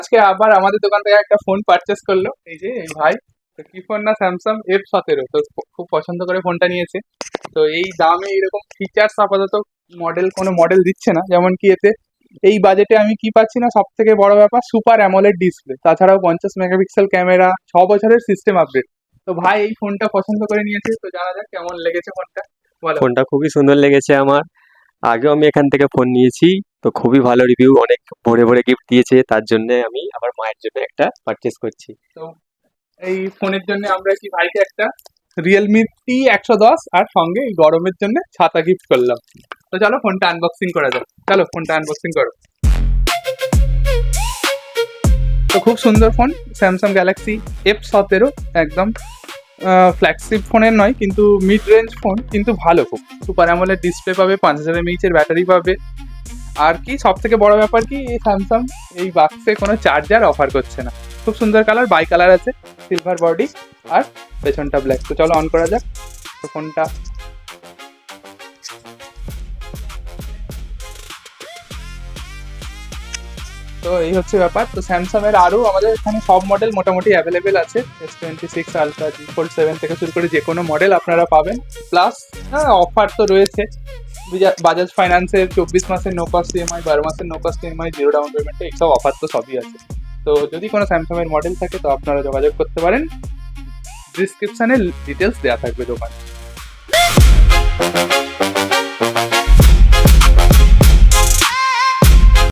আজকে আবার আমাদের দোকান থেকে একটা ফোন পারচেস করলো এই যে এই ভাই। তো কি ফোন না, স্যামসাং F17। তো খুব পছন্দ করে ফোনটা নিয়েছে। তো এই দামে এরকম ফিচার্স আপাতত কোনো মডেল দিচ্ছে না, যেমন কি এতে এই বাজেটে আমি কি পাচ্ছি না, সব থেকে বড় ব্যাপার সুপার অ্যামোলেড ডিসপ্লে, তাছাড়াও 50 মেগাপিক্সেল ক্যামেরা, 6 বছরের সিস্টেম আপডেট। তো ভাই এই ফোনটা পছন্দ করে নিয়েছে, তো জানা যাক কেমন লেগেছে ফোনটা, বলো। ফোনটা খুবই সুন্দর লেগেছে আমার। আগেও আমি এখান থেকে ফোন নিয়েছি, তো খুবই ভালো রিভিউ, অনেক ভরে ভরে গিফট দিয়েছে, তার জন্য আমি আমার মায়ের জন্য একটা পারচেস করছি। তো এই ফোনের জন্য আমরা কি ভাইকে একটা Realme T110 আর সঙ্গে এই গরমের জন্য ছাতা গিফট করলাম। তো চলো ফোনটা আনবক্সিং করা যাক, চলো ফোনটা আনবক্সিং করো। তো খুব সুন্দর ফোন, স্যামসাং গ্যালাক্সি F17, একদম ফ্ল্যাগশিপ ফোনের নয়, কিন্তু মিড রেঞ্জ ফোন, কিন্তু ভালো, খুব সুপার অ্যামোলেড ডিসপ্লে পাবে, 5000 mAh ব্যাটারি পাবে। আর কি সব থেকে বড় ব্যাপার কি, এই স্যামসাং এই বাক্সে কোনো চার্জার অফার করছে না। খুব সুন্দর কালার, বাই কালার আছে, সিলভার বডি আর পেছনটা ব্ল্যাক। তো চলো অন করা যাক তো ফোনটা। তো এই হচ্ছে ব্যাপার। তো স্যামসাং এর আরো আমাদের এখানে সব মডেল মোটামুটি অ্যাভেলেবেল আছে, S26 Ultra, G Fold 7 থেকে শুরু করে যে কোনো মডেল আপনারা পাবেন। প্লাস অফার তো রয়েছে, বাজাজ ফাইন্যান্সের 24 মাসের নো কস্ট ইএমআই, 12 মাসের no cost EMI, zero down পেমেন্টে, এইসব অফার তো সবই আছে। তো যদি কোনো স্যামসাং এর মডেল থাকে তো আপনারা যোগাযোগ করতে পারেন, ডিসক্রিপশনে ডিটেলস দেওয়া থাকবে দোকান।